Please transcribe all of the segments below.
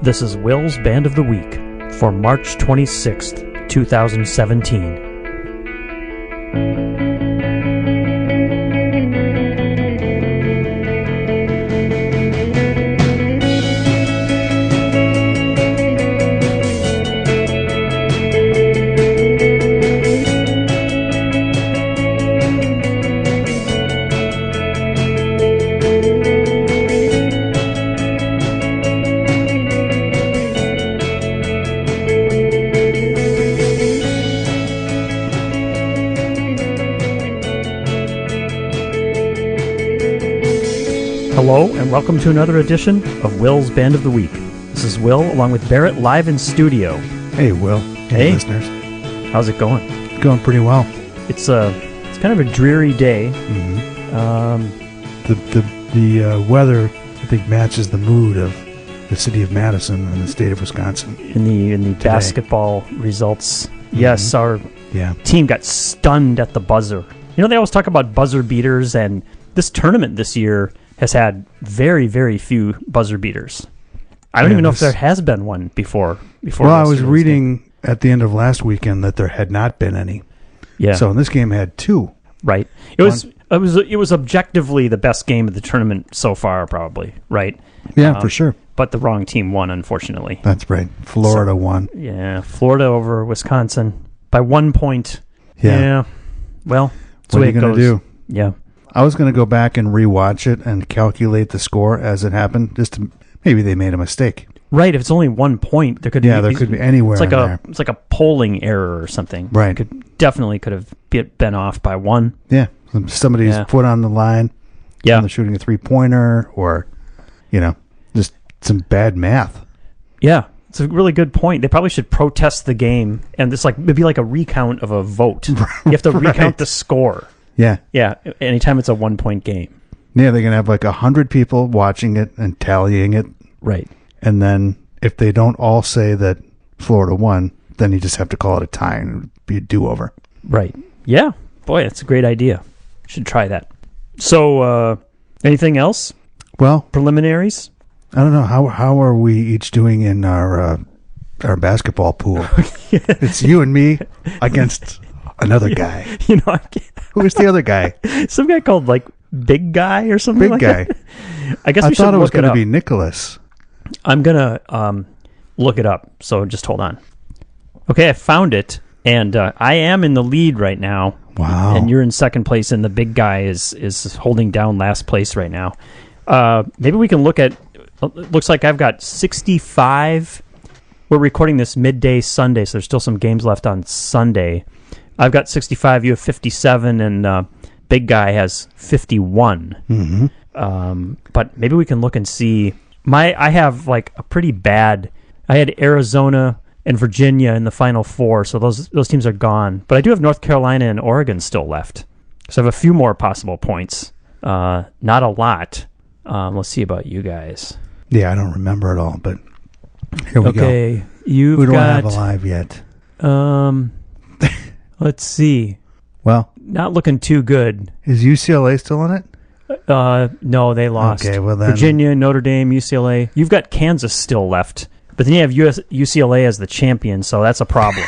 This is Will's Band of the Week for March 26th, 2017. Hello, and welcome to another edition of Will's Band of the Week. This is Will, along with Barrett, live in studio. Hey, Will. Hey, listeners. How's it going? Going pretty well. It's kind of a dreary day. Mm-hmm. The weather, I think, matches the mood of the city of Madison and the state of Wisconsin. In the basketball results, yes, our team got stunned at the buzzer. You know, they always talk about buzzer beaters, and this tournament this year has had very, very few buzzer beaters. I don't even know if there has been one before. Well, I was reading at the end of last weekend that there had not been any. Yeah. So this game had two. Right. It was objectively the best game of the tournament so far, probably. Right. Yeah, for sure. But the wrong team won, unfortunately. That's right. Florida won. Yeah, Florida over Wisconsin by 1 point. Yeah. Well, that's what the way are you it going to do? Yeah. I was going to go back and rewatch it and calculate the score as it happened. Just to, maybe they made a mistake. Right. If it's only 1 point, there could be anywhere. It's like a polling error or something. Right. Definitely could have been off by one. Yeah. Somebody's foot on the line. Yeah. They're shooting a 3-pointer, or just some bad math. Yeah. It's a really good point. They probably should protest the game, and it's like maybe like a recount of a vote. You have to recount the score. Yeah. Yeah. Anytime it's a 1 point game. Yeah, they're going to have like 100 people watching it and tallying it. Right. And then if they don't all say that Florida won, then you just have to call it a tie and it would be a do-over. Right. Yeah. Boy, that's a great idea. Should try that. So, anything else? Well, preliminaries? I don't know. How are we each doing in our basketball pool? It's you and me against another guy. Who is the other guy? Some guy called like Big Guy or something. Big Guy. That. I guess I we thought should it was going to be Nicholas. I'm gonna look it up. So just hold on. Okay, I found it, and I am in the lead right now. Wow. And you're in second place, and the Big Guy is holding down last place right now. Maybe we can look at. It looks like I've got 65. We're recording this midday Sunday, so there's still some games left on Sunday. I've got 65, you have 57, and Big Guy has 51. Mm-hmm. But maybe we can look and see. I have like a pretty bad. I had Arizona and Virginia in the Final Four, so those teams are gone. But I do have North Carolina and Oregon still left, so I have a few more possible points. Not a lot. Let's see about you guys. Yeah, I don't remember it all, but here we go. Okay, we don't have alive yet. Let's see. Well, not looking too good. Is UCLA still in it? No, they lost. Okay, well then. Virginia, Notre Dame, UCLA. You've got Kansas still left, but then you have UCLA as the champion, so that's a problem.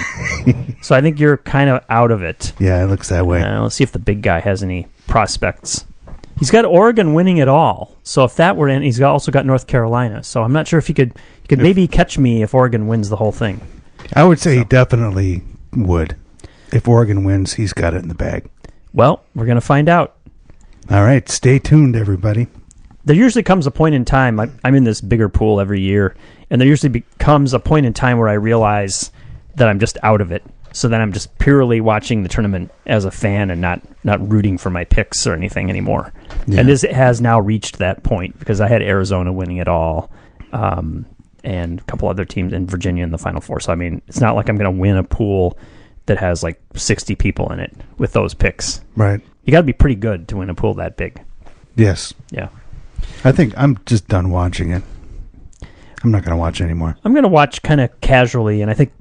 So I think you're kind of out of it. Yeah, it looks that way. Let's see if the Big Guy has any prospects. He's got Oregon winning it all. So if that were in, he's also got North Carolina. So I'm not sure if he could maybe catch me if Oregon wins the whole thing. I would say he definitely would. If Oregon wins, he's got it in the bag. Well, we're going to find out. All right, stay tuned, everybody. There usually comes a point in time, I'm in this bigger pool every year, and there usually becomes a point in time where I realize that I'm just out of it. So then I'm just purely watching the tournament as a fan and not rooting for my picks or anything anymore. Yeah. And this has now reached that point because I had Arizona winning it all, and a couple other teams in Virginia in the Final Four. So, I mean, it's not like I'm going to win a pool that has like 60 people in it with those picks. Right. You got to be pretty good to win a pool that big. Yes. Yeah. I think I'm just done watching it. I'm not going to watch anymore. I'm going to watch kind of casually, and I think,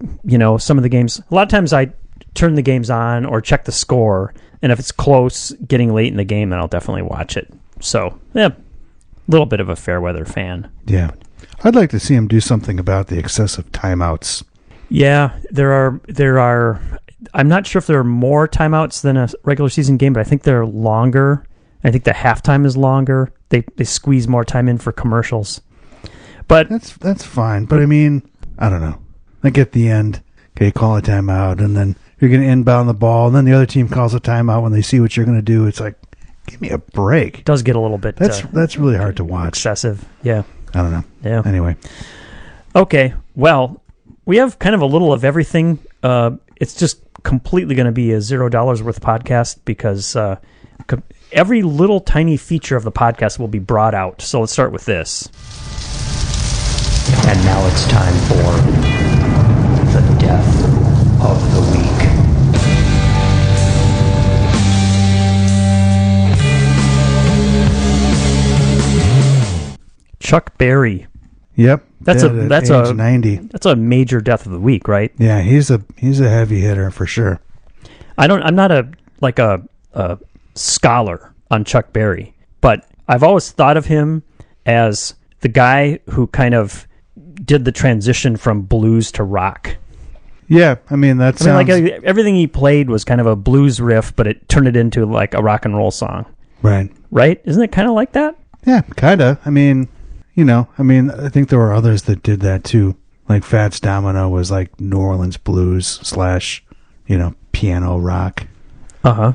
some of the games, a lot of times I turn the games on or check the score, and if it's close, getting late in the game, then I'll definitely watch it. So, yeah, a little bit of a fair weather fan. Yeah. I'd like to see him do something about the excessive timeouts. Yeah, there are. I'm not sure if there are more timeouts than a regular season game, but I think they're longer. I think the halftime is longer. They squeeze more time in for commercials. But that's fine. But I mean, I don't know. Like at the end, okay, call a timeout, and then you're going to inbound the ball, and then the other team calls a timeout when they see what you're going to do. It's like, give me a break. It does get a little bit. That's really hard to watch. Excessive. Yeah. I don't know. Yeah. Anyway. Okay. Well, we have kind of a little of everything. It's just completely going to be a $0 worth podcast because every little tiny feature of the podcast will be brought out. So let's start with this. And now it's time for the death of the week. Chuck Berry. Yep. That's a 90. That's a major death of the week, right? Yeah, he's a heavy hitter for sure. I'm not a scholar on Chuck Berry, but I've always thought of him as the guy who kind of did the transition from blues to rock. Yeah, I mean like everything he played was kind of a blues riff, but it turned it into like a rock and roll song. Right. Right? Isn't it kind of like that? Yeah, kind of. I mean, I think there were others that did that too. Like Fats Domino was like New Orleans blues / piano rock. Uh-huh.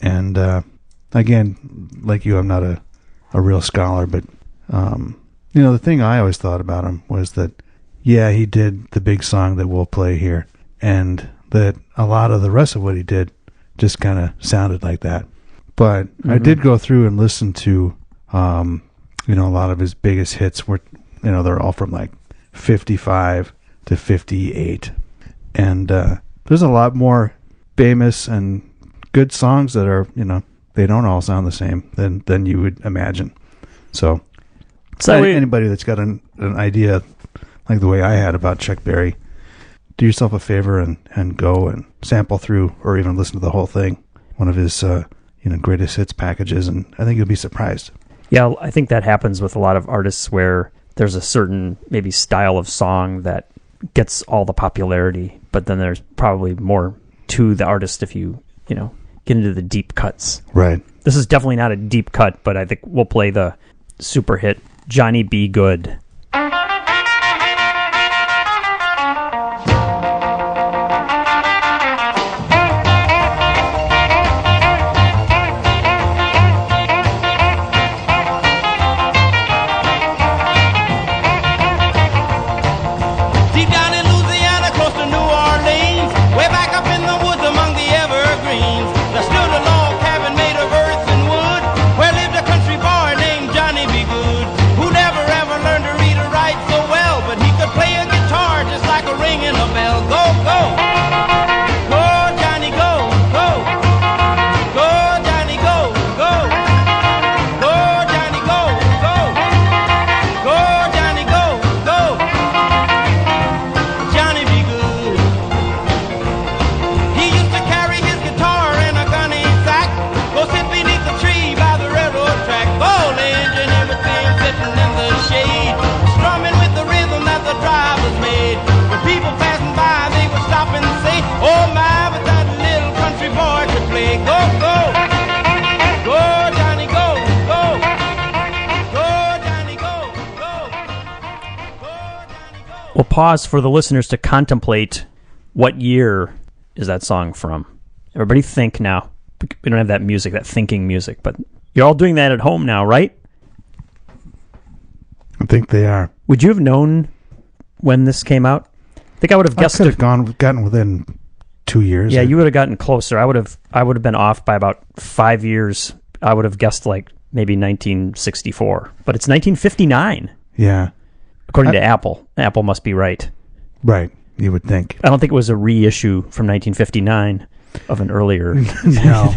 And again, like you, I'm not a real scholar, but the thing I always thought about him was that, yeah, he did the big song that we'll play here, and that a lot of the rest of what he did just kind of sounded like that. But I did go through and listen to, a lot of his biggest hits were, they're all from like 55 to 58. And there's a lot more famous and good songs that are, they don't all sound the same than you would imagine. So anybody that's got an idea like the way I had about Chuck Berry, do yourself a favor and go and sample through or even listen to the whole thing, one of his greatest hits packages, and I think you'll be surprised. Yeah, I think that happens with a lot of artists where there's a certain maybe style of song that gets all the popularity, but then there's probably more to the artist if you get into the deep cuts. Right. This is definitely not a deep cut, but I think we'll play the super hit Johnny Be Good. We'll pause for the listeners to contemplate what year is that song from. Everybody think now. We don't have that music, that thinking music, but you're all doing that at home now, right? I think they are. Would you have known when this came out? I think I would have guessed. I could have gotten within 2 years. Yeah, you would have gotten closer. I would have been off by about 5 years. I would have guessed like maybe 1964, but it's 1959. Yeah. According to Apple. Apple must be right. Right, you would think. I don't think it was a reissue from 1959 of an earlier. No.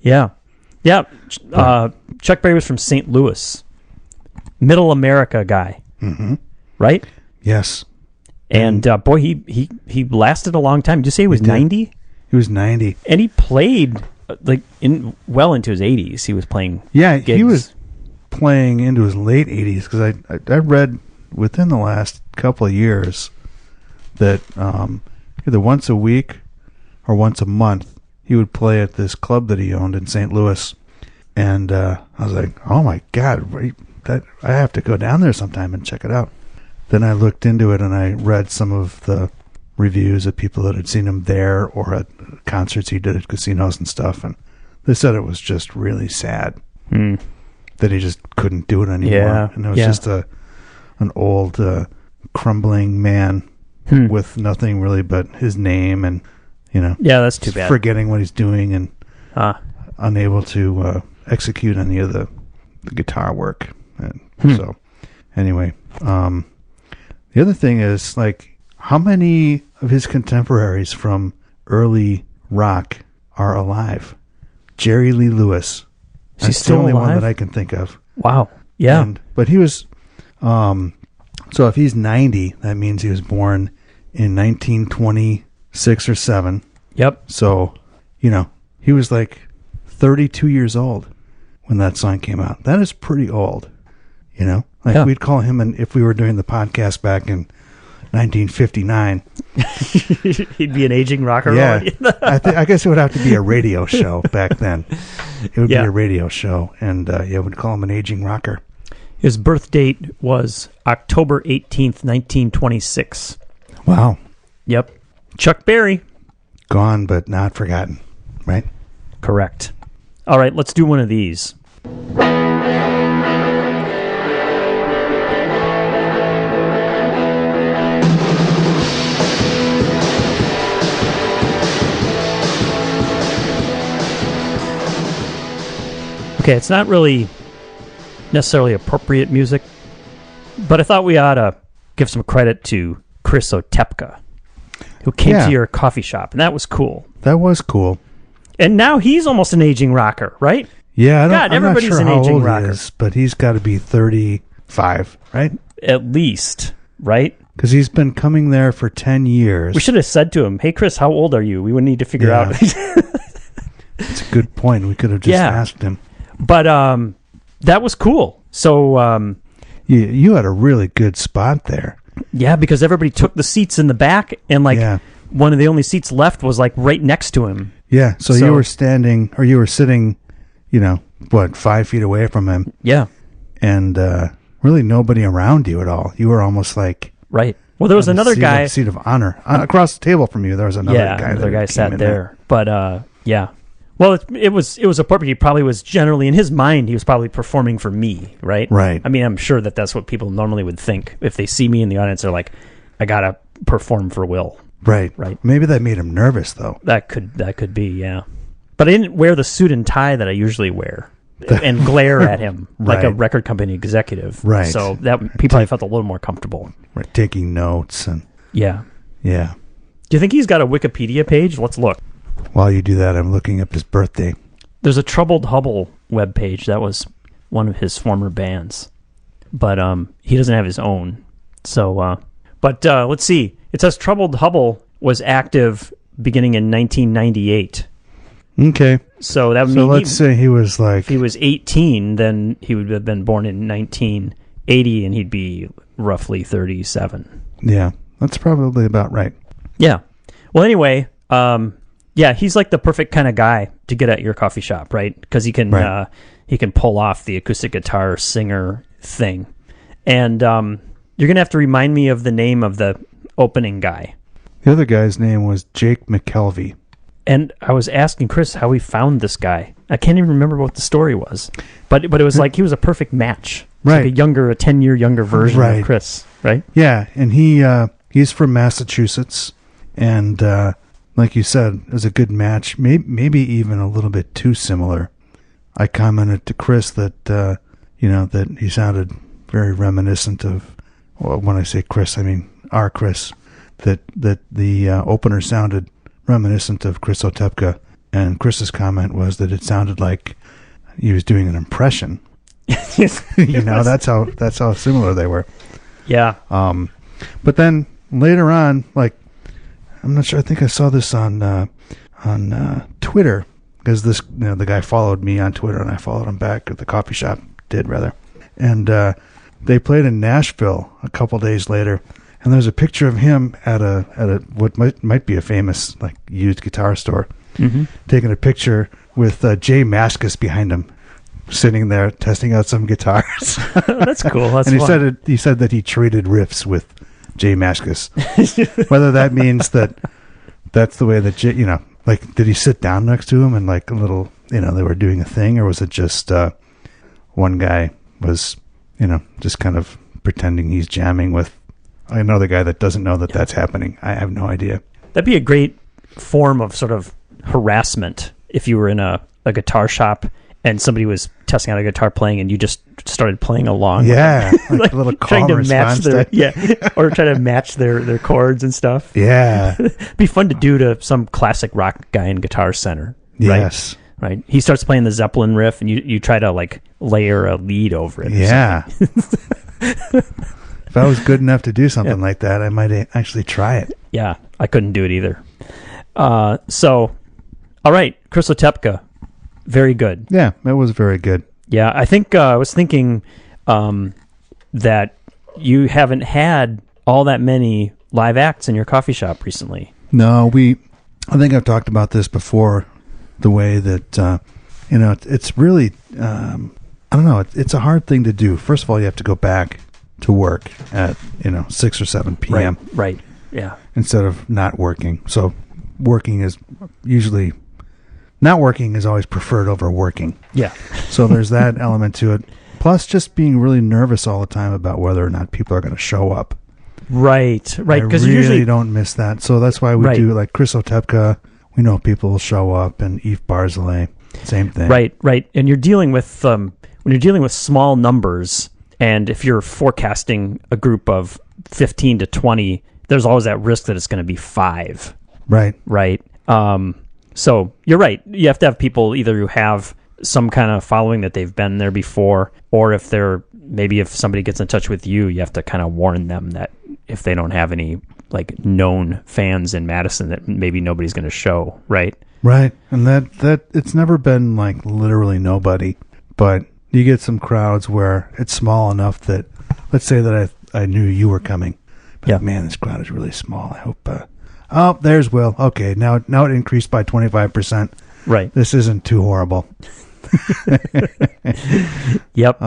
Yeah. Chuck Berry was from St. Louis. Middle America guy. Mm-hmm. Right? Yes. And boy, he lasted a long time. Did you say he was 90? He was 90. And he played well into his 80s. He was playing gigs. playing into his late 80s, because I read within the last couple of years that either once a week or once a month he would play at this club that he owned in St. Louis. And I was like, oh my God, I have to go down there sometime and check it out. Then I looked into it and I read some of the reviews of people that had seen him there or at concerts he did at casinos and stuff, and they said it was just really sad that he just couldn't do it anymore. Yeah. And it was just an old crumbling man with nothing really but his name, and that's too bad. Forgetting what he's doing and unable to execute any of the guitar work. And so anyway, the other thing is, like, how many of his contemporaries from early rock are alive? Jerry Lee Lewis. He's the only one that I can think of. Wow. Yeah. But he was, so if he's 90, that means he was born in 1926 or 7. Yep. So, he was like 32 years old when that song came out. That is pretty old, We'd call him, if we were doing the podcast back in 1959. He'd be an aging rocker. Yeah. I guess it would have to be a radio show back then. It would be a radio show, and we'd call him an aging rocker. His birth date was October 18th, 1926. Wow. Yep. Chuck Berry. Gone but not forgotten, right? Correct. All right, let's do one of these. Okay, it's not really necessarily appropriate music, but I thought we ought to give some credit to Chris Otepka, who came to your coffee shop, and that was cool. That was cool. And now he's almost an aging rocker, right? Yeah, I'm not sure an aging rocker. He is, but he's got to be 35, right? At least, right? Because he's been coming there for 10 years. We should have said to him, hey, Chris, how old are you? We would need to figure out. That's a good point. We could have just asked him. But that was cool. So you had a really good spot there. Yeah, because everybody took the seats in the back, and one of the only seats left was like right next to him. Yeah, so you were standing, or you were sitting, 5 feet away from him. Yeah. And really nobody around you at all. You were almost like... Right. Well, there was another guy... Seat of honor. Across the table from you, there was another guy. Yeah, another guy sat there. But, yeah. Well, it was appropriate. He probably was generally, in his mind, he was probably performing for me, right? Right. I mean, I'm sure that's what people normally would think. If they see me in the audience, they're like, I got to perform for Will. Right. Right. Maybe that made him nervous, though. That could be, yeah. But I didn't wear the suit and tie that I usually wear and glare at him like a record company executive. Right. So that he probably felt a little more comfortable. Right. Taking notes and... Yeah. Yeah. Do you think he's got a Wikipedia page? Let's look. While you do that, I'm looking up his birthday. There's a Troubled Hubble webpage. That was one of his former bands. But he doesn't have his own. So, let's see. It says Troubled Hubble was active beginning in 1998. Okay. So that would mean... So let's say he was like... If he was 18, then he would have been born in 1980, and he'd be roughly 37. Yeah, that's probably about right. Yeah. Well, anyway... yeah, he's like the perfect kind of guy to get at your coffee shop, right? Because he can pull off the acoustic guitar singer thing. And you're gonna have to remind me of the name of the opening guy. The other guy's name was Jake McKelvey. And I was asking Chris how he found this guy. I can't even remember what the story was, but it was like he was a perfect match. Right, like a 10-year younger version of Chris, right? Yeah, and he's from Massachusetts, and. Like you said, it was a good match, maybe even a little bit too similar. I commented to Chris that, that he sounded very reminiscent of, well, when I say Chris, I mean our Chris, that the opener sounded reminiscent of Chris Otepka, and Chris's comment was that it sounded like he was doing an impression. That's how similar they were. Yeah. But then later on, like, I'm not sure. I think I saw this on Twitter, because the guy followed me on Twitter and I followed him back at the coffee shop did rather. And they played in Nashville a couple days later, and there's a picture of him at a what might be a famous like used guitar store, taking a picture with Jay Mascis behind him, sitting there testing out some guitars. That's cool. That's and fun. he said that he traded riffs with Jay Mascis. Whether that means that's the way that Jay, like, did he sit down next to him and like a little, they were doing a thing, or was it just one guy was, just kind of pretending he's jamming with another guy that doesn't know that that's happening? I have no idea. That'd be a great form of sort of harassment if you were in a guitar shop and somebody was testing out a guitar playing and you just started playing along. Yeah, like a little trying to match their or try to match their chords and stuff. Yeah. Be fun to do to some classic rock guy in Guitar Center. Yes. Right. He starts playing the Zeppelin riff and you try to like layer a lead over it. Yeah. If I was good enough to do something like that, I might actually try it. Yeah, I couldn't do it either. So, all right, Chris Otepka, very good. Yeah, that was very good. Yeah, I think I was thinking that you haven't had all that many live acts in your coffee shop recently. No, I think I've talked about this before, the way that, it's really, I don't know, it's a hard thing to do. First of all, you have to go back to work at 6 or 7 p.m. Right. Yeah. Instead of not working. So working is usually not working is always preferred over working. Yeah. So there's that element to it. Plus, just being really nervous all the time about whether or not people are going to show up. Right. Because you usually don't miss that. So that's why we do like Chris Otepka. We know people will show up, and Yves Barzilay, same thing. Right. And you're dealing with when you're dealing with small numbers. And if you're forecasting a group of 15 to 20, there's always that risk that it's going to be 5. Right. So you're right. You have to have people either who have some kind of following that they've been there before, or if if somebody gets in touch with you, you have to kind of warn them that if they don't have any like known fans in Madison, that maybe nobody's going to show. Right. And that it's never been like literally nobody, but you get some crowds where it's small enough that, let's say that I knew you were coming. But man, this crowd is really small. I hope, there's Will. Okay, now it increased by 25%. Right. This isn't too horrible. Yep.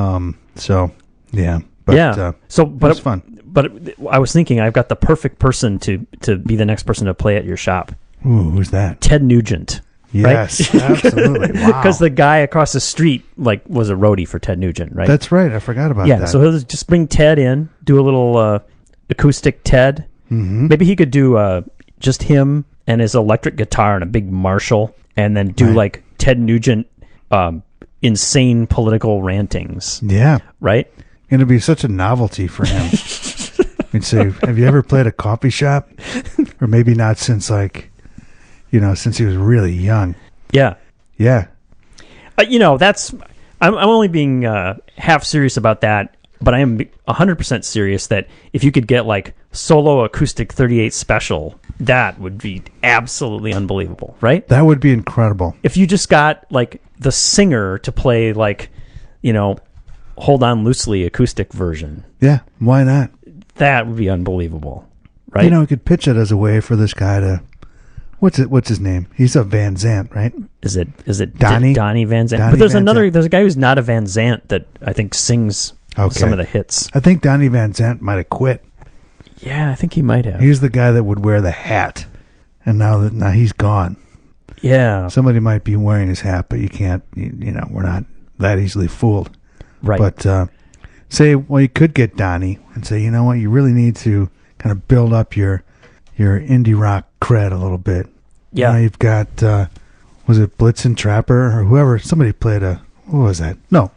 So, yeah. But, but it's fun. But I was thinking I've got the perfect person to be the next person to play at your shop. Ooh, who's that? Ted Nugent. Yes, right? Absolutely. Wow. Because the guy across the street was a roadie for Ted Nugent, right? That's right. I forgot about that. Yeah, so he'll just bring Ted in, do a little acoustic Ted. Mm-hmm. Maybe he could do just him and his electric guitar and a big Marshall, and then do like Ted Nugent insane political rantings. Yeah. Right? And it'd be such a novelty for him. He'd say, have you ever played a coffee shop? Or maybe not since since he was really young. Yeah. Yeah. I'm only being half serious about that, but I am 100% serious that if you could get like solo acoustic 38 special, that would be absolutely unbelievable, right? That would be incredible. If you just got like the singer to play like, Hold On Loosely acoustic version. Yeah, why not? That would be unbelievable, right? We could pitch it as a way for this guy to... What's his name? He's a Van Zant, right? Is it Donnie? Donnie Van Zant? Donnie but there's Van Zant. there's a guy who's not a Van Zant that I think sings some of the hits. I think Donnie Van Zant might have quit. Yeah, I think he might have. He's the guy that would wear the hat, and now he's gone. Yeah. Somebody might be wearing his hat, but you can't. We're not that easily fooled. Right. But you could get Donnie and say, you know what, you really need to kind of build up your indie rock cred a little bit. Yeah. You've got, was it Blitzen Trapper or whoever? Somebody played what was that? No,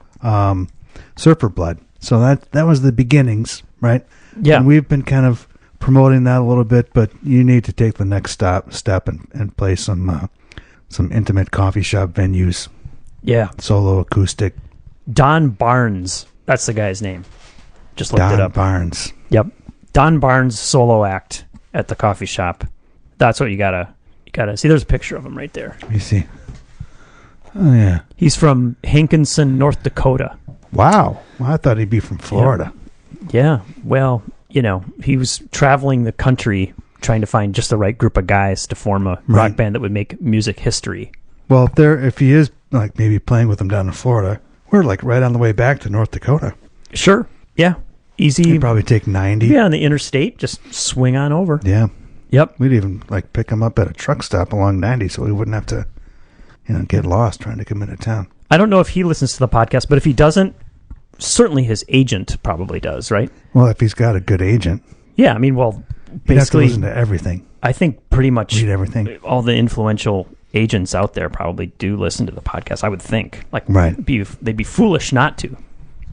Surfer Blood. So that was the beginnings, right? Yeah. And we've been kind of promoting that a little bit, but you need to take the next step and play some intimate coffee shop venues. Yeah. Solo acoustic. Don Barnes. That's the guy's name. Just looked it up. Don Barnes. Yep. Don Barnes solo act at the coffee shop. That's what you gotta see. There's a picture of him right there. You see. Oh yeah. He's from Hankinson, North Dakota. Wow. Well, I thought he'd be from Florida. Yeah. Well, he was traveling the country trying to find just the right group of guys to form a rock band that would make music history. Well, if he is like maybe playing with them down in Florida, we're like right on the way back to North Dakota. Sure. Yeah. Easy. He'd probably take 90. Yeah, on the interstate, just swing on over. Yeah. Yep. We'd even like pick him up at a truck stop along 90 so we wouldn't have to, get lost trying to come into town. I don't know if he listens to the podcast, but if he doesn't, certainly his agent probably does, right? Well, if he's got a good agent. Yeah, I mean, well, You'd have to basically, listen to everything. I think pretty much Read everything. all the influential agents out there probably do listen to the podcast, I would think. Like, Right. They'd be foolish not to,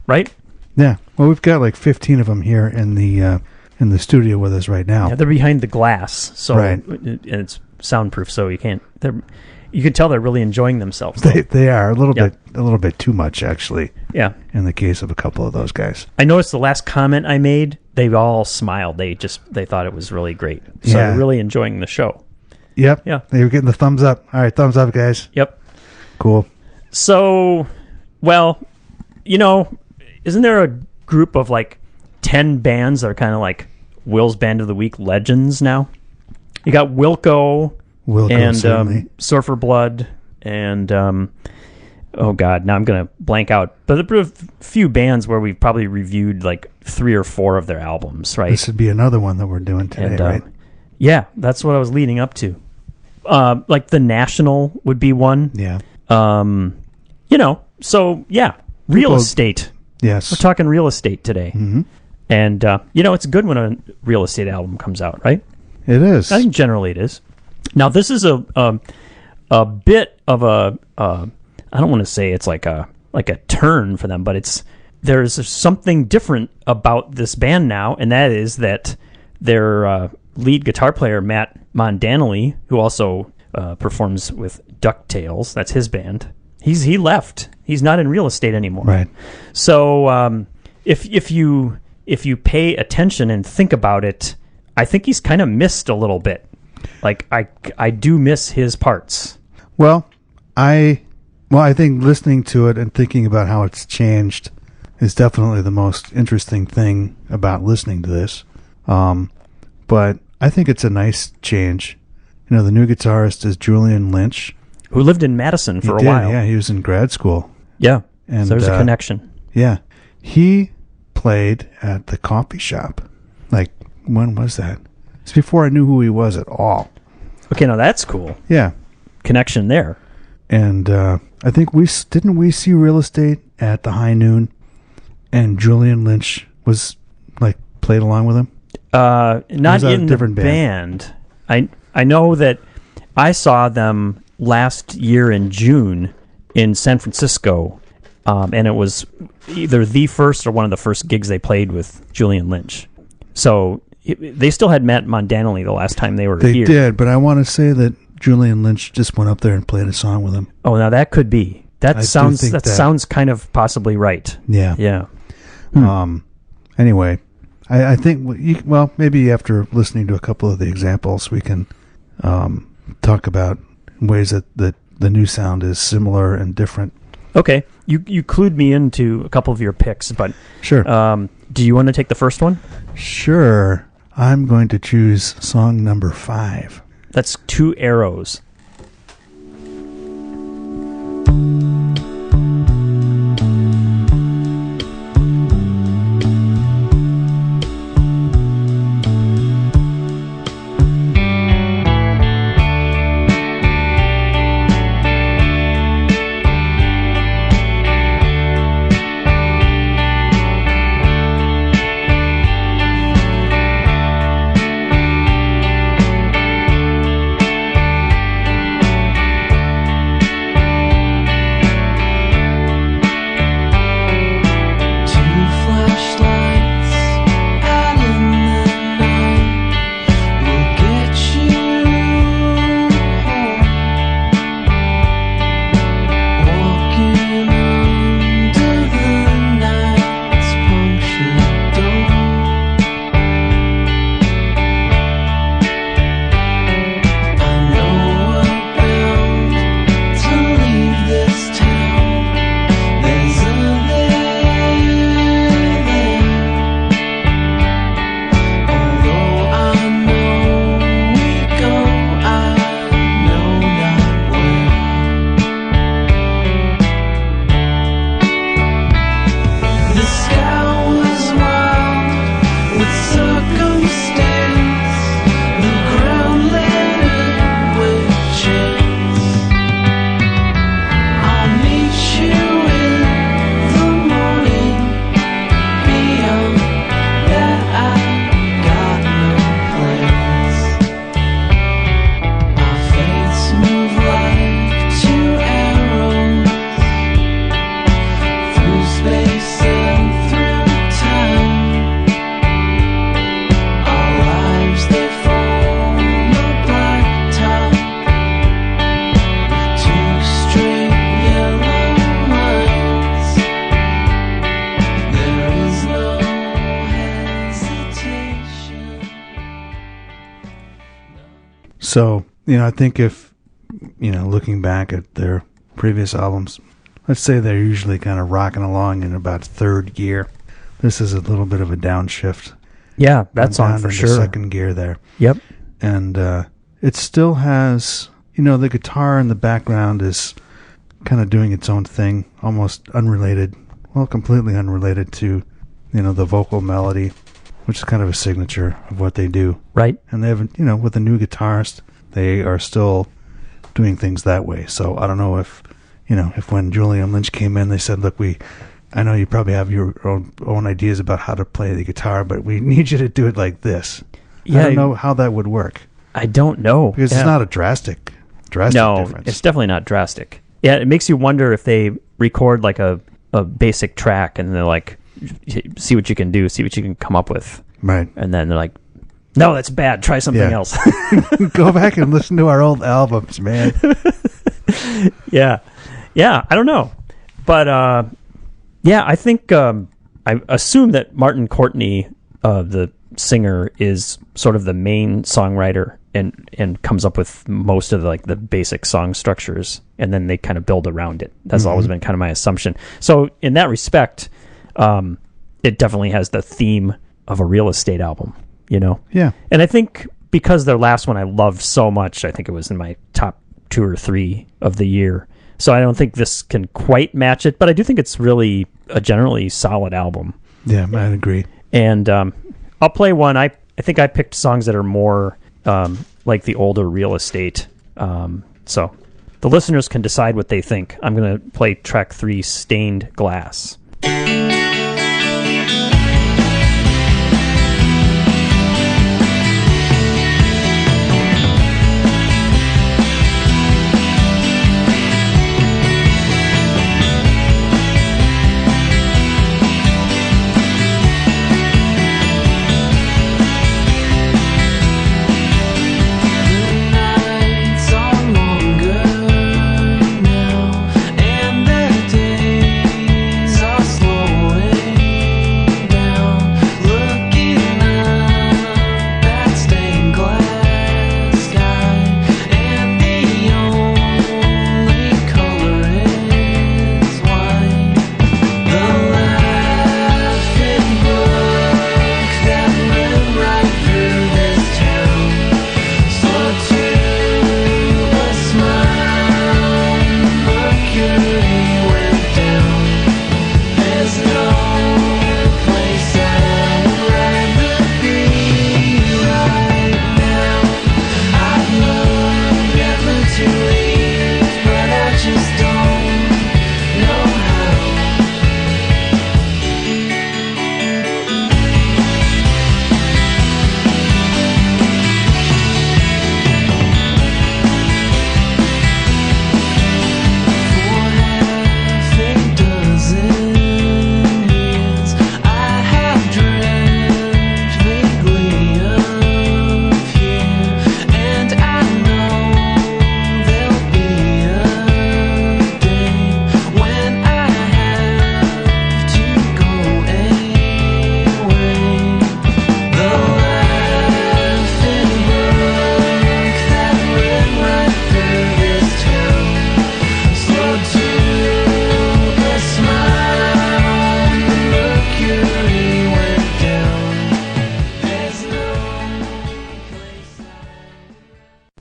right? Yeah. Well, we've got like 15 of them here in the studio with us right now. Yeah, they're behind the glass, so Right. and it's soundproof, so you can tell they're really enjoying themselves. They are a little Yep. bit too much actually. Yeah. In the case of a couple of those guys. I noticed the last comment I made, they all smiled. They thought it was really great. So Yeah. they're really enjoying the show. Yep. Yeah. They were getting the thumbs up. All right, thumbs up, guys. Yep. Cool. So, well, isn't there a group of like 10 bands that are kind of like Will's Band of the Week legends now? You got Wilco and certainly. Surfer Blood and oh god, now I'm gonna blank out. But there are a few bands where we've probably reviewed like 3 or 4 of their albums, right? This would be another one that we're doing today, And, right? yeah, that's what I was leading up to. Like The National would be one. Yeah. So yeah, real estate. Yes. We're talking real estate today. Mm-hmm. And, it's good when a real estate album comes out, right? It is. I think generally it is. Now, this is a bit of a, I don't want to say it's like a turn for them, but there's something different about this band now, and that is that their lead guitar player, Matt Mondanelli, who also performs with DuckTales, that's his band, he left. He's not in real estate anymore. Right. So if you pay attention and think about it, I think he's kind of missed a little bit. Like I do miss his parts. Well, I think listening to it and thinking about how it's changed is definitely the most interesting thing about listening to this. But I think it's a nice change. The new guitarist is Julian Lynch, who lived in Madison for a while. Yeah, he was in grad school. Yeah, And so there's a connection. Yeah, he played at the coffee shop. Like, when was that? It's before I knew who he was at all. Okay, now that's cool. Yeah. Connection there. And I think we see Real Estate at the High Noon, and Julian Lynch was like played along with him. Not in the different band. I know that I saw them last year in June in San Francisco, and it was either the first or one of the first gigs they played with Julian Lynch. So they still had Matt Mondanelli the last time they were here. They did, but I want to say that Julian Lynch just went up there and played a song with him. Oh, now that could be. That sounds kind of possibly right. Yeah. Yeah. Anyway, I think, maybe after listening to a couple of the examples, we can talk about ways that the new sound is similar and different. Okay. You clued me into a couple of your picks, but Sure. Do you want to take the first one? Sure. I'm going to choose song number 5. That's Two Arrows. So, I think if, looking back at their previous albums, let's say they're usually kind of rocking along in about third gear. This is a little bit of a downshift. Yeah, that song down for into sure. Second gear there. Yep. And it still has, the guitar in the background is kind of doing its own thing, almost unrelated, completely unrelated to, the vocal melody, which is kind of a signature of what they do. Right. And they have, with a new guitarist, they are still doing things that way. So I don't know if when Julian Lynch came in, they said, look, I know you probably have your own ideas about how to play the guitar, but we need you to do it like this. Yeah, I don't know how that would work. I don't know. Because it's not a drastic no, difference. it's definitely not drastic. Yeah, it makes you wonder if they record like a basic track and they're like, see what you can do, see what you can come up with. Right. And then they're like, no, that's bad. Try something else. Go back and listen to our old albums, man. Yeah. Yeah, I don't know. But, I think I assume that Martin Courtney, the singer, is sort of the main songwriter and comes up with most of the basic song structures, and then they kind of build around it. That's always been kind of my assumption. So in that respect, it definitely has the theme of a real estate album, Yeah. And I think because their last one I loved so much, I think it was in my top 2 or 3 of the year. So I don't think this can quite match it, but I do think it's really a generally solid album. Yeah, I agree. And I'll play one. I think I picked songs that are more like the older real estate. So the listeners can decide what they think. I'm going to play track 3, Stained Glass.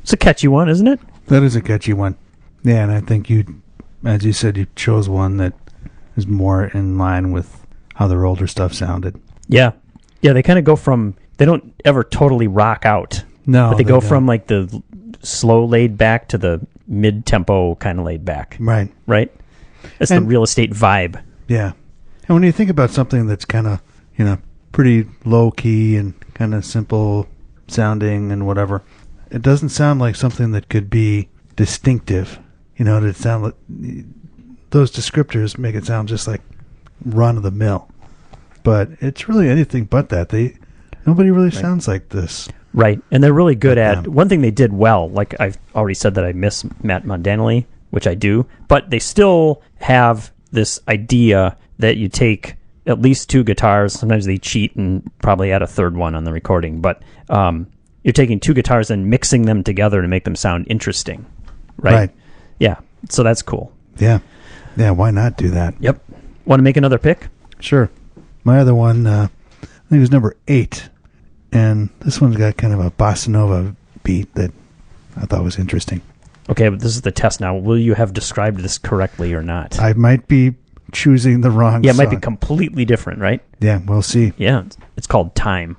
It's a catchy one, isn't it? That is a catchy one. Yeah, and I think as you said, you chose one that is more in line with how their older stuff sounded. Yeah. Yeah, they kind of go from, they don't ever totally rock out. No, but they go from like the slow laid back to the mid-tempo kind of laid back. Right. Right? That's the real estate vibe. Yeah. And when you think about something that's kind of, pretty low-key and kind of simple sounding and whatever, it doesn't sound like something that could be distinctive. To sound like those descriptors make it sound just like run-of-the-mill. But it's really anything but that. Nobody really sounds like this. Right, and they're really good at one thing they did well. Like I've already said that I miss Matt Mondinelli, which I do, but they still have this idea that you take at least 2 guitars. Sometimes they cheat and probably add a third one on the recording, but You're taking two guitars and mixing them together to make them sound interesting, right? Right. Yeah, so that's cool. Yeah. Yeah, why not do that? Yep. Want to make another pick? Sure. My other one, I think it was number 8. And this one's got kind of a bossa nova beat that I thought was interesting. Okay, but this is the test now. Will you have described this correctly or not? I might be choosing the wrong Yeah, it might be song. completely different, right? Yeah, we'll see. Yeah, it's called Time.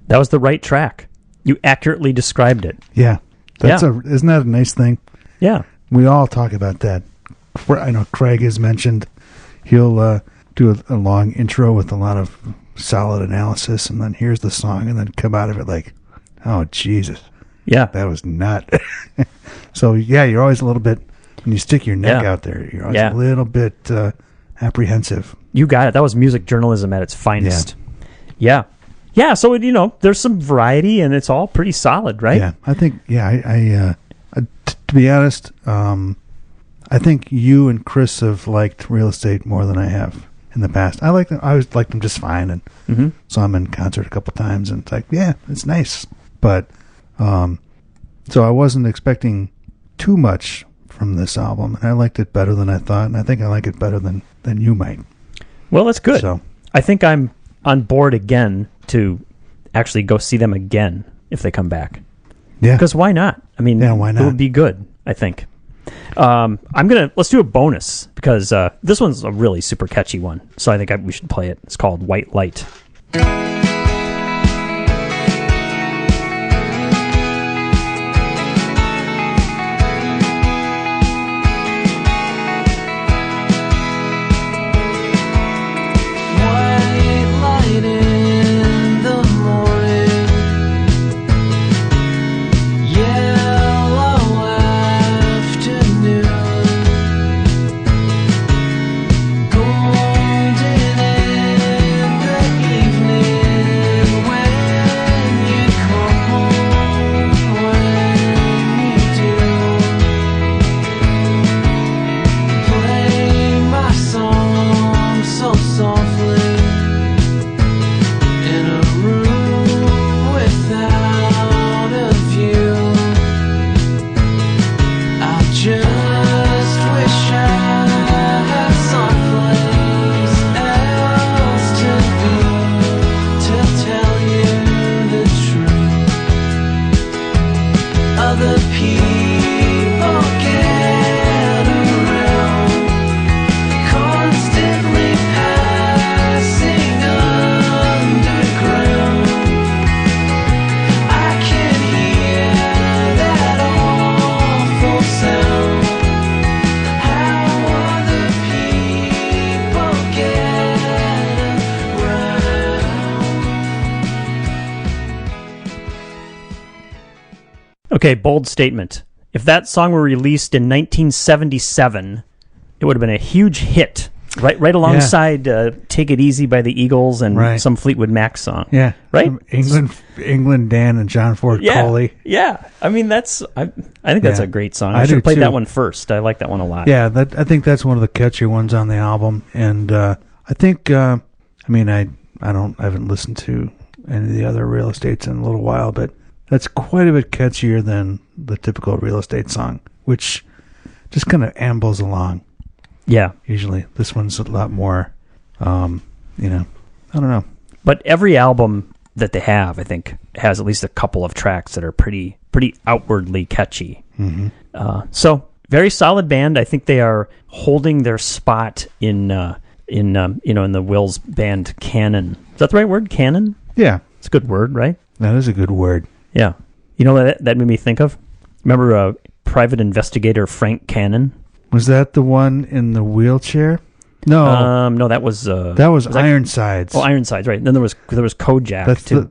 That was the right track. You accurately described it. Yeah. Isn't that a nice thing? Yeah. We all talk about that. I know Craig has mentioned he'll do a long intro with a lot of solid analysis, and then here's the song, and then come out of it like, oh, Jesus. Yeah. That was not. So, yeah, you're always a little bit, when you stick your neck out there, you're always a little bit apprehensive. You got it. That was music journalism at its finest. Yeah. Yeah, so, there's some variety, and it's all pretty solid, right? Yeah, I think, to be honest, I think you and Chris have liked Real Estate more than I have in the past. I always liked them just fine, and saw them in concert a couple times, and it's like, yeah, it's nice. But, so I wasn't expecting too much from this album, and I liked it better than I thought, and I think I like it better than you might. Well, that's good. So, I think I'm on board again to actually go see them again if they come back. Yeah. Because why not? I mean, why not? It would be good, I think. Let's do a bonus because this one's a really super catchy one. So I think we should play it. It's called White Light. Golden in the evening. Okay, bold statement. If that song were released in 1977, it would have been a huge hit. Right alongside "Take It Easy" by the Eagles and some Fleetwood Mac song. Yeah, right. England Dan and John Ford Coley. Yeah. I mean, I think that's a great song. I should have played that one first. I like that one a lot. Yeah, I think that's one of the catchy ones on the album. And I think, I haven't listened to any of the other Real Estates in a little while, but that's quite a bit catchier than the typical Real Estate song, which just kind of ambles along. Yeah. Usually. This one's a lot more, I don't know. But every album that they have, I think, has at least a couple of tracks that are pretty outwardly catchy. Mm-hmm. So, very solid band. I think they are holding their spot in the Will's band canon. Is that the right word? Canon? Yeah. It's a good word, right? That is a good word. Yeah. You know what that made me think of? Remember private investigator Frank Cannon? Was that the one in the wheelchair? No. No, that was Ironsides. Ironsides, right. Then there was Kojak, too.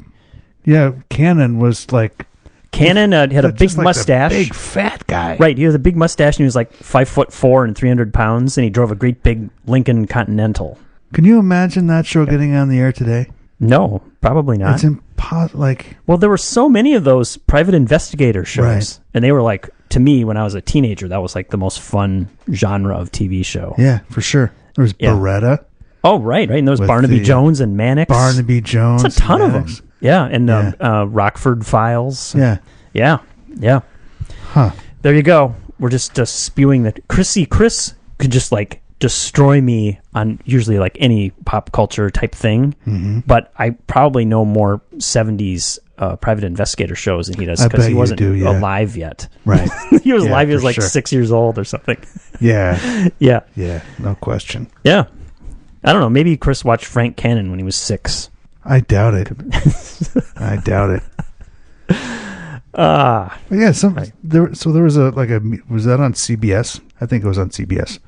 Cannon was like... Cannon had a big mustache. Big fat guy. Right, he had a big mustache, and he was like 5'4" and 300 pounds, and he drove a great big Lincoln Continental. Can you imagine that show getting on the air today? No, probably not. It's impossible. Well, there were so many of those private investigator shows, right. And they were like, to me, when I was a teenager, that was like the most fun genre of TV show. Yeah, for sure. There was Beretta. Oh, right. And there was Barnaby Jones and Mannix. Barnaby Jones. That's a ton of them. Yeah, and Rockford Files. Yeah. Yeah. Huh. There you go. We're just spewing that. Chris could just like destroy me on usually like any pop culture type thing, but I probably know more 70s private investigator shows than he does because he wasn't alive yet. Right. He was alive. He was like 6 years old or something. Yeah. Yeah. Yeah. No question. Yeah. I don't know. Maybe Chris watched Frank Cannon when he was 6. I doubt it. I doubt it. Yeah. There was was that on CBS? I think it was on CBS.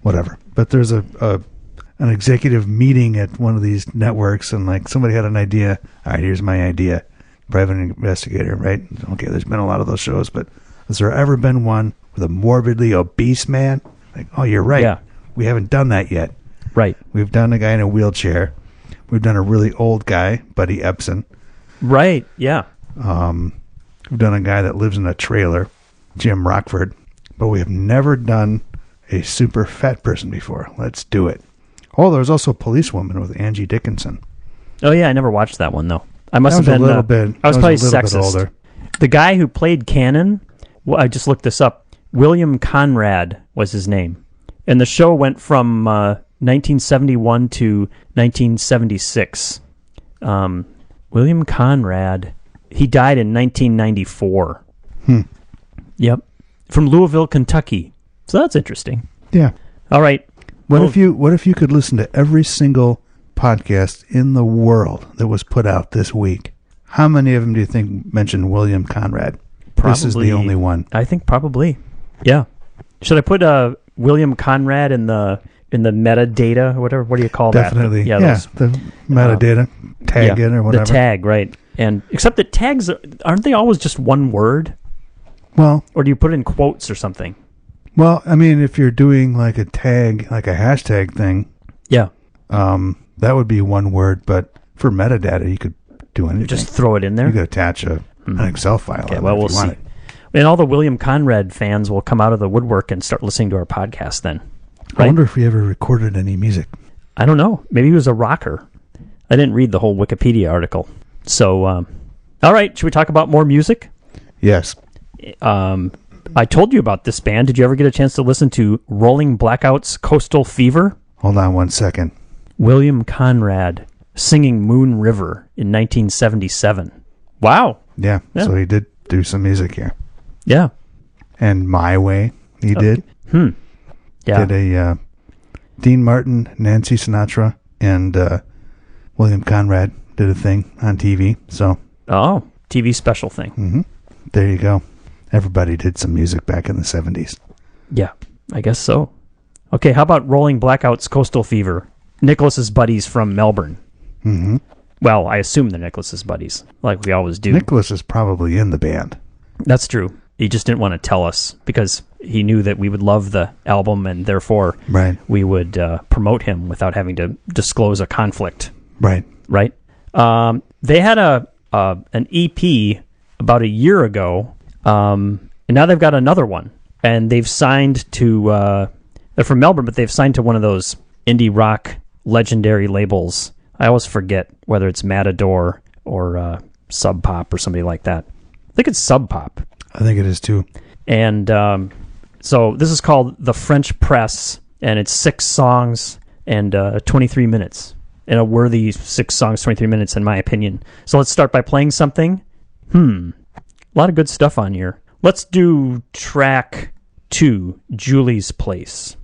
Whatever. But there's an executive meeting at one of these networks, and like somebody had an idea. All right, here's my idea. Private investigator, right? Okay, there's been a lot of those shows, but has there ever been one with a morbidly obese man? Like, oh, you're right. Yeah. We haven't done that yet. Right. We've done a guy in a wheelchair. We've done a really old guy, Buddy Epson. Right. Yeah. We've done a guy that lives in a trailer, Jim Rockford, but we have never done a super fat person before. Let's do it. Oh, there was also a policewoman with Angie Dickinson. Oh yeah, I never watched that one though. I must have been a little bit. I was probably a little sexist. bit older. The guy who played Cannon, well, I just looked this up. William Conrad was his name, and the show went from 1971 to 1976. William Conrad, he died in 1994. Yep, from Louisville, Kentucky. So that's interesting. Yeah. All right. What if you could listen to every single podcast in the world that was put out this week? How many of them do you think mentioned William Conrad? Probably, this is the only one. I think probably. Yeah. Should I put William Conrad in the metadata or whatever? What do you call Definitely. that? Yeah, the metadata tag in or whatever. The tag, right? And except that tags aren't they always just one word? Well, or do you put in quotes or something? Well, I mean, if you're doing like a tag, like a hashtag thing, that would be one word. But for metadata, you could do anything. Just throw it in there. You could attach an Excel file. Okay, well, we'll see. And all the William Conrad fans will come out of the woodwork and start listening to our podcast then. Right? I wonder if he ever recorded any music. I don't know. Maybe he was a rocker. I didn't read the whole Wikipedia article. So, all right. Should we talk about more music? Yes. I told you about this band. Did you ever get a chance to listen to Rolling Blackouts' Coastal Fever? Hold on 1 second. William Conrad singing Moon River in 1977. Wow. Yeah. So he did do some music here. Yeah. And My Way, he did. Yeah. Did a Dean Martin, Nancy Sinatra, and William Conrad did a thing on TV. So. Oh, TV special thing. Mm-hmm. There you go. Everybody did some music back in the 70s. Yeah, I guess so. Okay, how about Rolling Blackouts Coastal Fever? Nicholas's buddies from Melbourne. Mm-hmm. Well, I assume they're Nicholas's buddies, like we always do. Nicholas is probably in the band. That's true. He just didn't want to tell us because he knew that we would love the album and therefore we would promote him without having to disclose a conflict. Right. They had an EP about a year ago, and now they've got another one. And they've signed to, they're from Melbourne, but they've signed to one of those indie rock legendary labels. I always forget whether it's Matador or Sub Pop or somebody like that. I think it's Sub Pop. I think it is too. And so this is called The French Press, and it's 6 songs and 23 minutes. And a worthy 6 songs, 23 minutes, in my opinion. So let's start by playing something. A lot of good stuff on here. Let's do track 2, Julie's Place.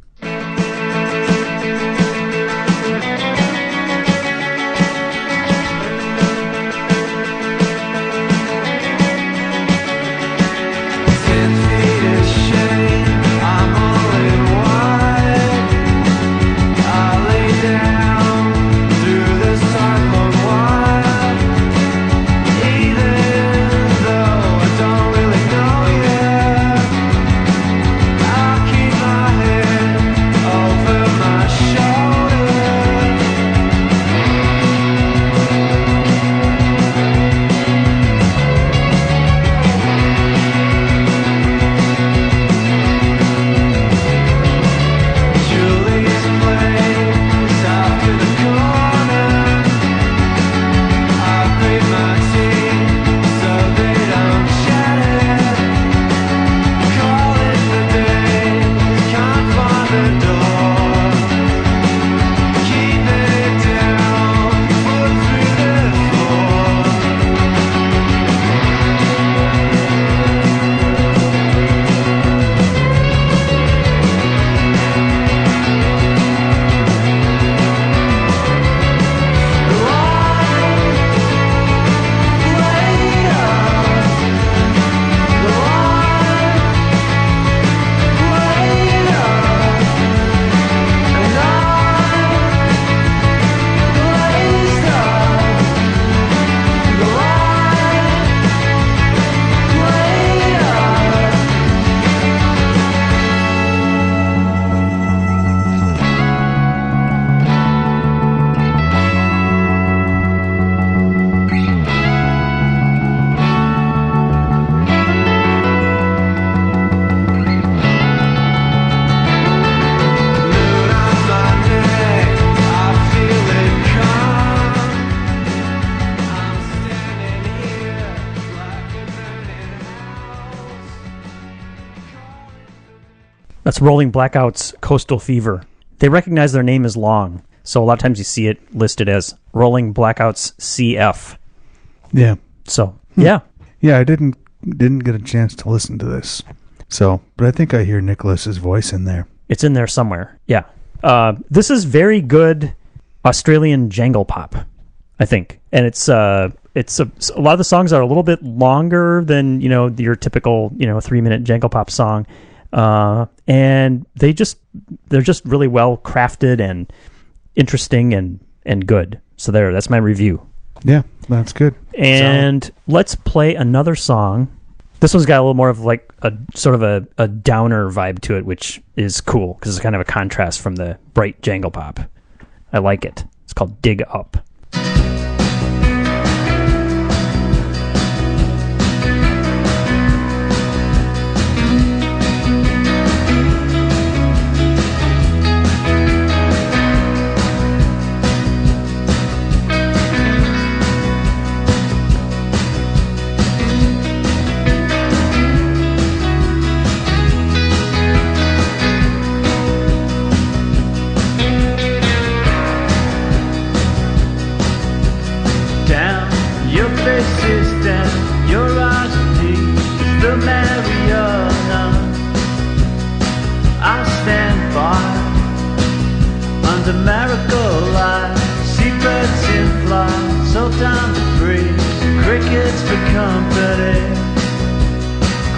That's Rolling Blackouts, Coastal Fever. They recognize their name is long, so a lot of times you see it listed as Rolling Blackouts CF. Yeah. So, yeah. Yeah, I didn't get a chance to listen to this. So, but I think I hear Nicholas's voice in there. It's in there somewhere. Yeah. This is very good Australian jangle pop, I think. And it's a lot of the songs are a little bit longer than, your typical, 3-minute jangle pop song. And they're just really well crafted and interesting and good. So that's my review. Yeah, that's good. And let's play another song. This one's got a little more of like a sort of a downer vibe to it, which is cool because it's kind of a contrast from the bright jangle pop. I like it. It's called Dig Up.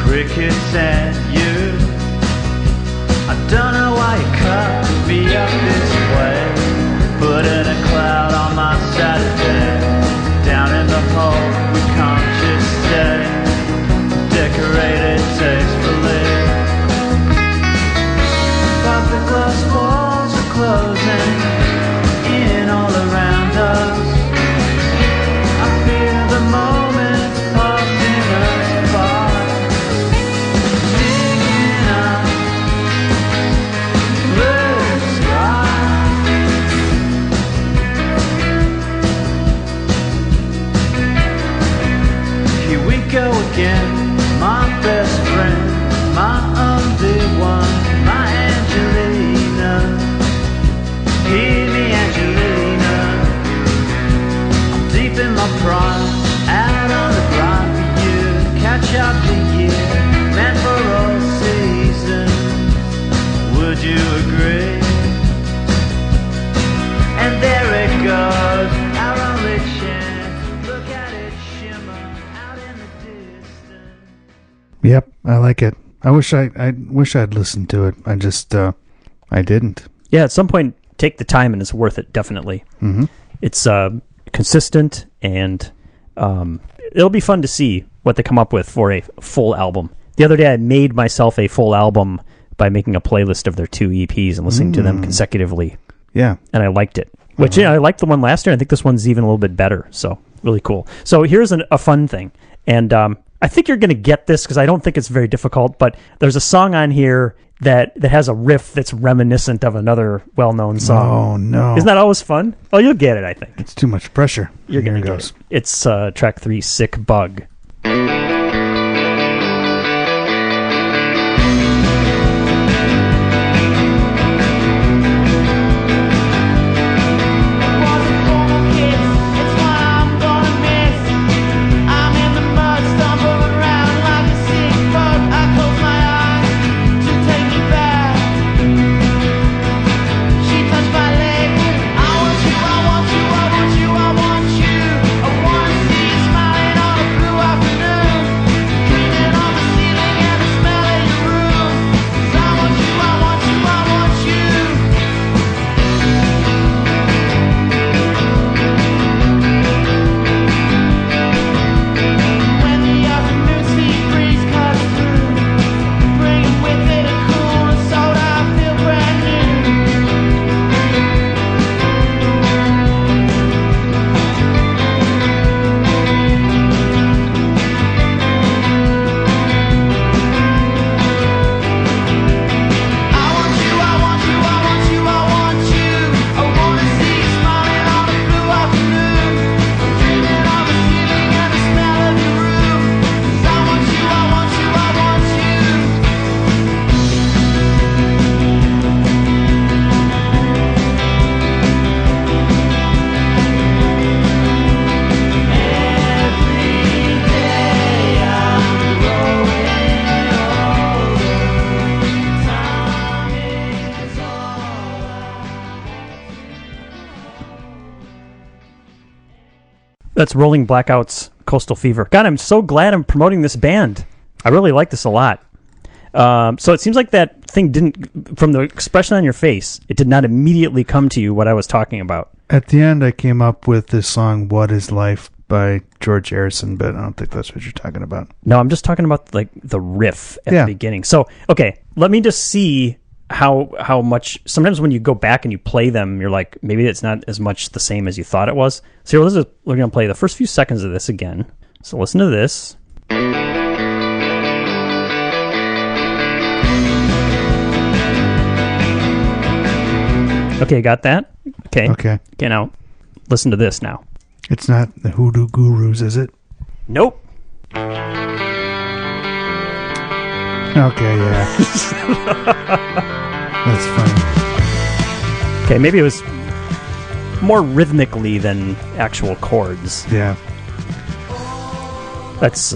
Crickets and you. I don't know why you cut me up this way. Putting a cloud on my Saturday. Down in the hole we can't just stay. Decorate my only one, my Angelina. Hear me, Angelina. I'm deep in my prime, out on the grind for you. Catch up the year, meant for all seasons. Would you agree? And there it goes, our only chance. Look at it shimmer out in the distance. Yep, I like it. I wish I'd listened to it. I just I didn't. Yeah, at some point, take the time, and it's worth it. Definitely. Mm-hmm. It's consistent, and it'll be fun to see what they come up with for a full album. The other day, I made myself a full album by making a playlist of their 2 EPs and listening to them consecutively. Yeah, and I liked it. Which I liked the one last year. I think this one's even a little bit better. So really cool. So here's a fun thing, and I think you're going to get this because I don't think it's very difficult. But there's a song on here that has a riff that's reminiscent of another well-known song. Oh no! Isn't that always fun? Oh, you'll get it. I think It's too much pressure. you're going to get it. It's track 3, "Sick Bug." That's Rolling Blackouts, Coastal Fever. God, I'm so glad I'm promoting this band. I really like this a lot. So it seems like that thing didn't, from the expression on your face, it did not immediately come to you what I was talking about. At the end, I came up with this song, "What Is Life" by George Harrison, but I don't think that's what you're talking about. No, I'm just talking about like the riff at the beginning. So, okay, let me just see how much. Sometimes when you go back and you play them, you're like, maybe it's not as much the same as you thought it was. So we're going to play the first few seconds of this again. So listen to this. Okay, got that? Okay. Okay, now listen to this now. it's not the Hoodoo Gurus, is it? Nope. Okay, yeah. That's funny. Okay, maybe it was more rhythmically than actual chords. Yeah. That's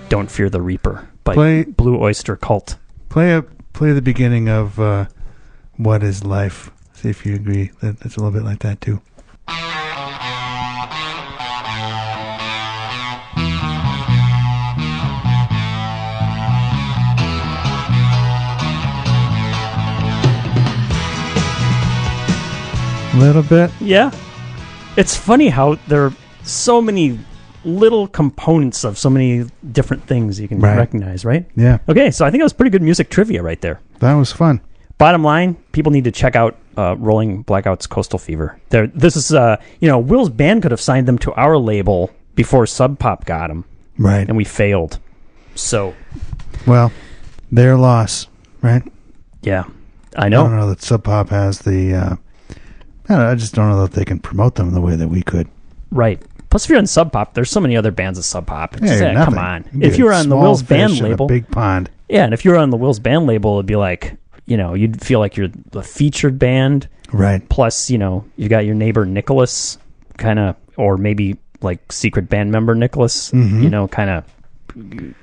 Don't Fear the Reaper by Play- Blue Oyster Cult. Play the beginning of "What Is Life." See if you agree that it's a little bit like that too. A little bit. Yeah. It's funny how there are so many little components of so many different things you can recognize, right? Yeah, Okay, so I think that was pretty good music trivia right there. that was fun. Bottom line, people need to check out Rolling Blackouts Coastal Fever. This is, Will's band could have signed them to our label before Sub Pop got them, Right. and we failed. So, Well, their loss, right? yeah, I I know. don't know that Sub Pop has the. I just don't know that they can promote them the way that we could. Right. Plus, if you're on Sub Pop, there's so many other bands of Sub Pop. It's Hey, just, nothing. come on. You If get you were on the small Will's band fish in a label, big pond. Yeah, and if you were on the Will's band label, it'd be like, you'd feel like you're the featured band. Right. Plus, you got your neighbor Nicholas, kind of, or maybe like secret band member Nicholas, kind of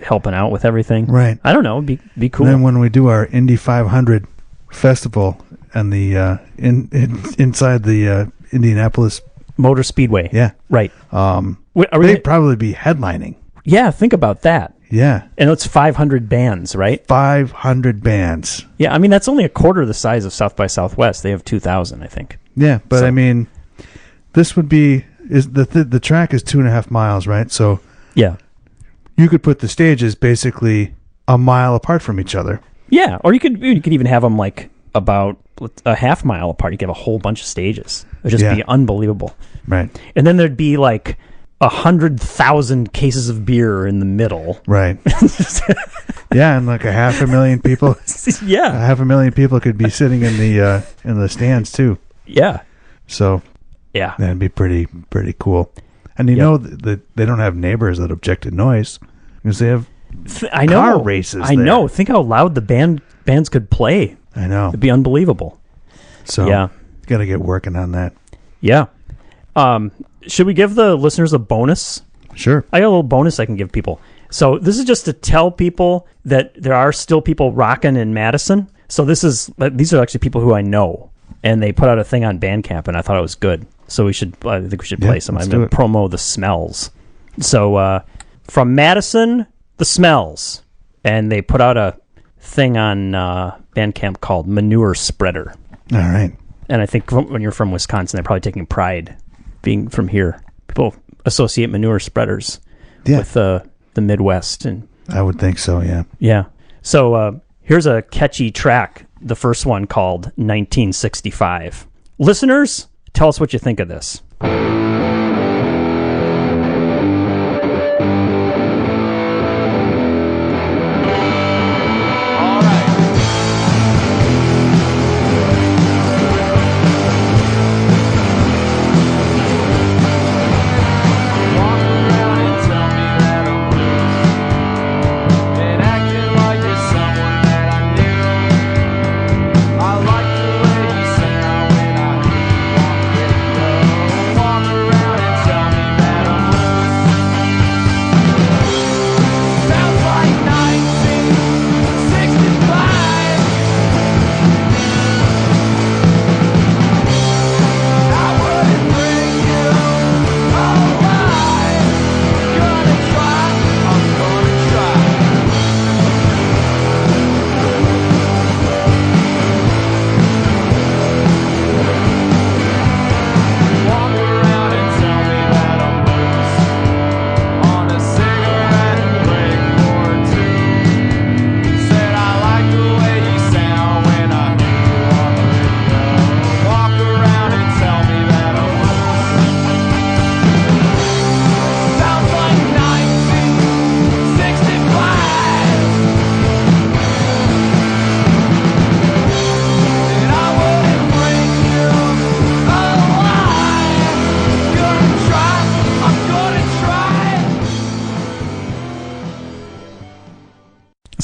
helping out with everything. Right. I don't know. Be cool. And then when we do our Indy 500 festival and the inside the Indianapolis Motor Speedway. Yeah. Right. They'd probably be headlining. Yeah, think about that. Yeah. And it's 500 bands, right? 500 bands. Yeah, I mean, that's only a quarter the size of South by Southwest. They have 2,000, I think. Yeah, but I mean, this would be, the track is 2.5 miles, right? So yeah, you could put the stages basically a mile apart from each other. Yeah, or you could even have them like about a half mile apart. You could have a whole bunch of stages. It would just be unbelievable. Right. And then there'd be like 100,000 cases of beer in the middle. Right. Yeah, and like 500,000 people. Yeah. 500,000 people could be sitting in the stands too. Yeah. So yeah, that'd be pretty cool. And you know that they don't have neighbors that object to noise because they have car races. I know. Think how loud the bands could play. I know. It'd be unbelievable. So yeah, got to get working on that. Yeah. Should we give the listeners a bonus? Sure. I got a little bonus I can give people. So this is just to tell people that there are still people rocking in Madison. So these are actually people who I know, and they put out a thing on Bandcamp, and I thought it was good. So I think we should play some. I'm going to promo the Smells. So from Madison, the Smells, and they put out a thing on Bandcamp called Manure Spreader. All right. And I think when you're from Wisconsin, they're probably taking pride being from here. People associate manure spreaders with the Midwest, and I would think so. Yeah. Yeah. So here's a catchy track. The first one called 1965. Listeners, tell us what you think of this.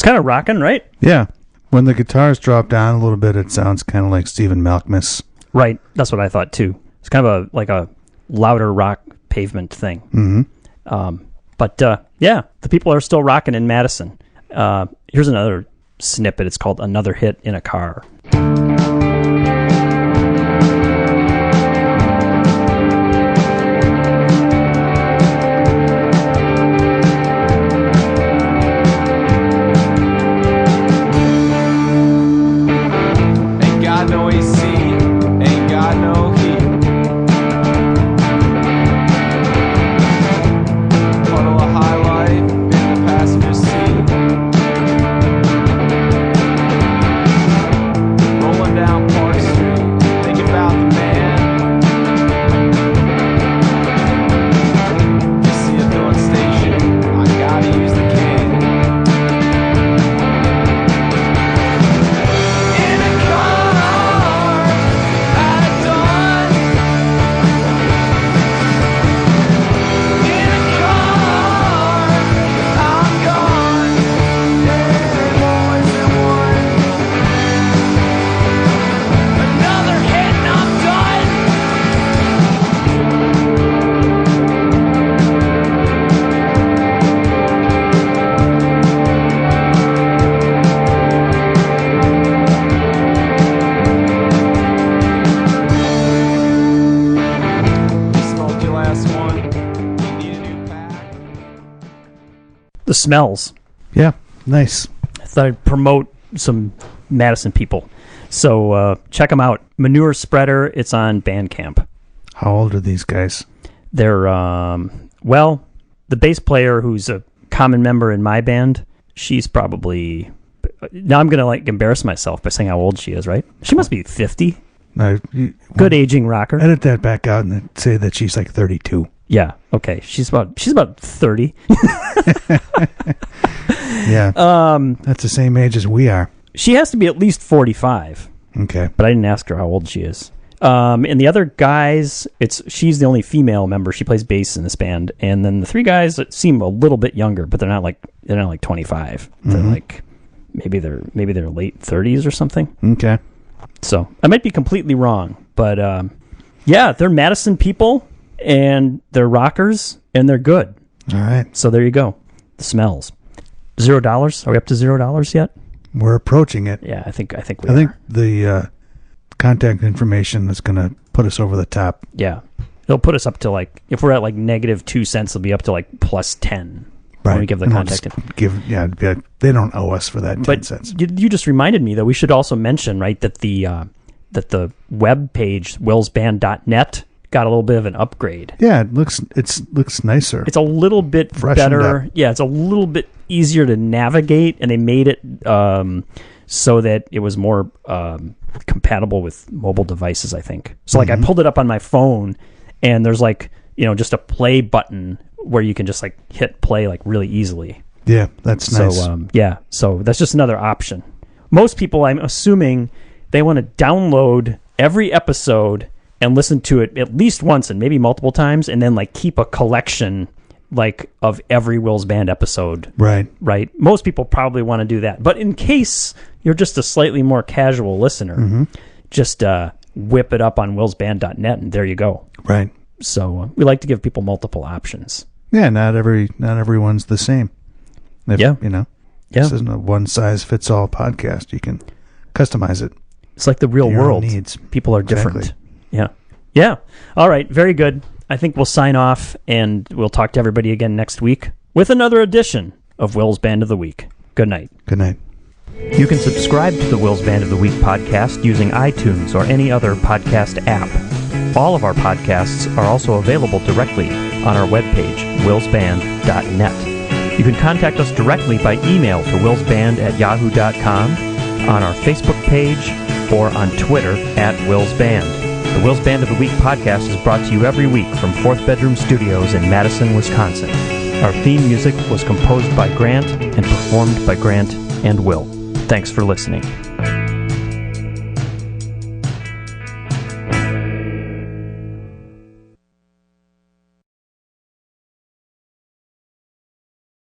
Kind of rocking, right? Yeah. When the guitars drop down a little bit, it sounds kind of like Stephen Malkmus. Right. That's what I thought too. It's kind of like a louder rock pavement thing. Mm-hmm. But the people are still rocking in Madison. Here's another snippet. It's called "Another Hit in a Car." Smells. Yeah, nice. I thought I'd promote some Madison people. So check them out. Manure Spreader. It's on Bandcamp. How old are these guys? They're, well, the bass player who's a common member in my band, she's probably... Now I'm going to like embarrass myself by saying how old she is, right? She must be 50. No, Good aging rocker. Edit that back out and say that she's like 32. Yeah, okay. She's about 30. Yeah. That's the same age as we are. She has to be at least 45. Okay. But I didn't ask her how old she is. And the other guys, she's the only female member. She plays bass in this band. And then the three guys that seem a little bit younger, but they're not like 25. They're like maybe they're late 30s or something. Okay. So I might be completely wrong, but yeah, they're Madison people and they're rockers and they're good. All right. So there you go. The Smells. $0. Are we up to $0 yet? We're approaching it. Yeah, I think we I are. think the contact information is going to put us over the top. Yeah. It'll put us up to like, if we're at like negative 2 cents, it'll be up to like plus 10. Right. When we give the contact info. They don't owe us for that 10 But cents. you just reminded me that we should also mention, right, that the web page, willsband.net, got a little bit of an upgrade. Yeah, it looks nicer. It's a little bit Freshened better. up. Yeah, it's a little bit easier to navigate, and they made it so that it was more compatible with mobile devices, I think. So, like, I pulled it up on my phone, and there's, like, just a play button where you can just, like, hit play, like, really easily. Yeah, that's nice. So, so that's just another option. Most people, I'm assuming, they want to download every episode and listen to it at least once and maybe multiple times, and then like keep a collection like of every Will's Band episode. Right. Most people probably want to do that. But in case you're just a slightly more casual listener, just whip it up on willsband.net and there you go. Right. So we like to give people multiple options. Yeah, not everyone's the same. Yeah. This isn't a one-size-fits-all podcast. You can customize it. It's like the real Your own world. needs. People are different. Exactly. Yeah. All right. Very good. I think we'll sign off and we'll talk to everybody again next week with another edition of Will's Band of the Week. Good night. Good night. You can subscribe to the Will's Band of the Week podcast using iTunes or any other podcast app. All of our podcasts are also available directly on our webpage, willsband.net. You can contact us directly by email to willsband@yahoo.com, on our Facebook page, or on Twitter @willsband. The Will's Band of the Week podcast is brought to you every week from Fourth Bedroom Studios in Madison, Wisconsin. Our theme music was composed by Grant and performed by Grant and Will. Thanks for listening.